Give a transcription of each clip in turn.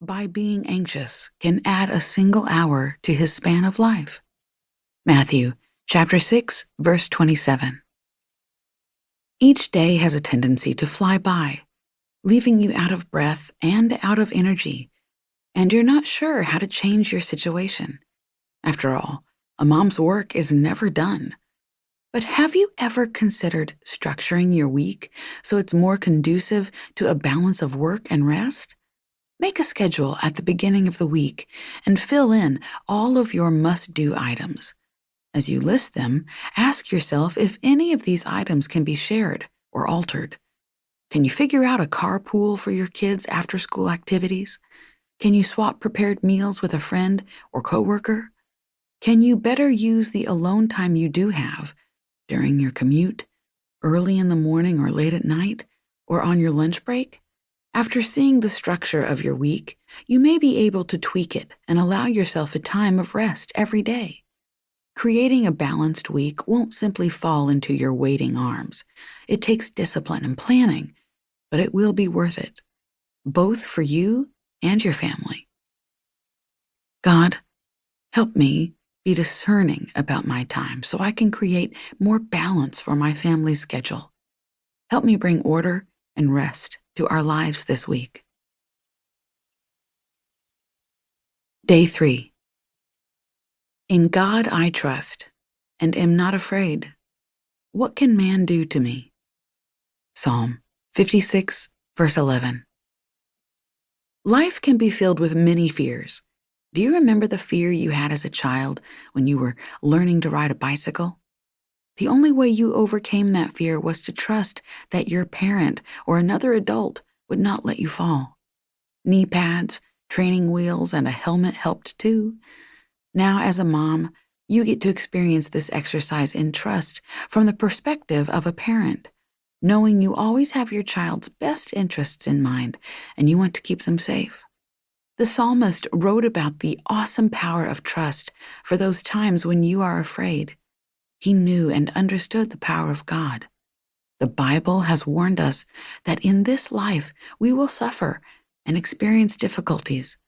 by being anxious can add a single hour to his span of life. Matthew chapter 6, verse 27. Each day has a tendency to fly by, leaving you out of breath and out of energy, and you're not sure how to change your situation. After all, a mom's work is never done. But have you ever considered structuring your week so it's more conducive to a balance of work and rest? Make a schedule at the beginning of the week and fill in all of your must-do items. As you list them, ask yourself if any of these items can be shared or altered. Can you figure out a carpool for your kids' after-school activities? Can you swap prepared meals with a friend or coworker? Can you better use the alone time you do have during your commute, early in the morning or late at night, or on your lunch break? After seeing the structure of your week, you may be able to tweak it and allow yourself a time of rest every day. Creating a balanced week won't simply fall into your waiting arms. It takes discipline and planning, but it will be worth it, both for you and your family. God, help me be discerning about my time so I can create more balance for my family's schedule. Help me bring order and rest to our lives this week. Day 3. In God I trust, and am not afraid. What can man do to me? Psalm 56, verse 11. Life can be filled with many fears. Do you remember the fear you had as a child when you were learning to ride a bicycle? The only way you overcame that fear was to trust that your parent or another adult would not let you fall. Knee pads, training wheels, and a helmet helped too. Now, as a mom, you get to experience this exercise in trust from the perspective of a parent, knowing you always have your child's best interests in mind and you want to keep them safe. The psalmist wrote about the awesome power of trust for those times when you are afraid. He knew and understood the power of God. The Bible has warned us that in this life we will suffer and experience difficulties.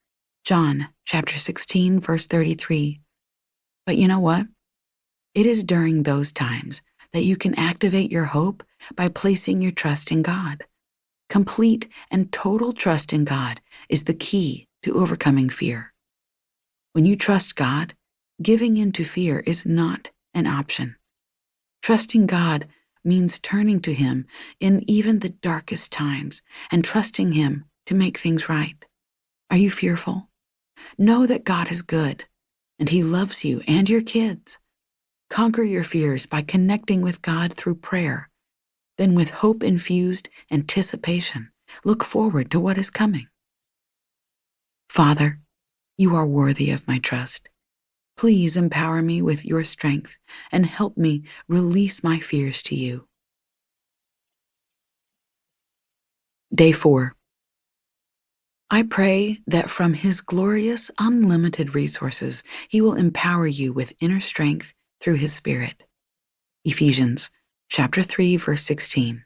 John chapter 16, verse 33. But you know what? It is during those times that you can activate your hope by placing your trust in God. Complete and total trust in God is the key to overcoming fear. When you trust God, giving in to fear is not an option. Trusting God means turning to Him in even the darkest times and trusting Him to make things right. Are you fearful? Know that God is good, and He loves you and your kids. Conquer your fears by connecting with God through prayer. Then with hope-infused anticipation, look forward to what is coming. Father, you are worthy of my trust. Please empower me with your strength and help me release my fears to you. Day 4. I pray that from His glorious, unlimited resources, He will empower you with inner strength through His Spirit. Ephesians chapter 3, verse 16.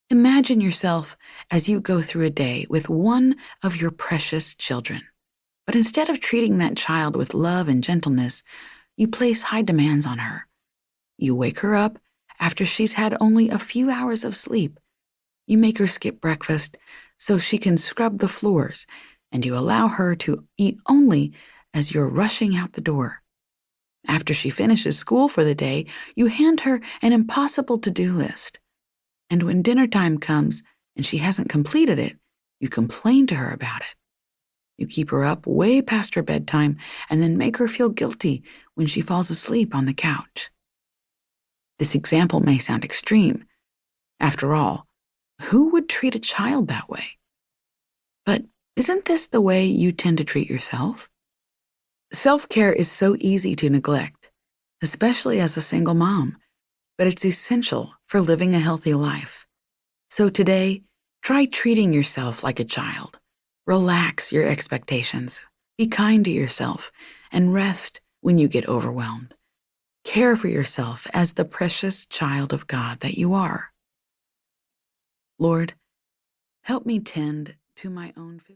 Imagine yourself as you go through a day with one of your precious children. But instead of treating that child with love and gentleness, you place high demands on her. You wake her up after she's had only a few hours of sleep. You make her skip breakfast so she can scrub the floors, and you allow her to eat only as you're rushing out the door. After she finishes school for the day, you hand her an impossible to-do list. And when dinner time comes and she hasn't completed it, you complain to her about it. You keep her up way past her bedtime and then make her feel guilty when she falls asleep on the couch. This example may sound extreme. After all, who would treat a child that way? But isn't this the way you tend to treat yourself? Self-care is so easy to neglect, especially as a single mom, but it's essential for living a healthy life. So today, try treating yourself like a child. Relax your expectations, be kind to yourself, and rest when you get overwhelmed. Care for yourself as the precious child of God that you are. Lord, help me tend to my own physical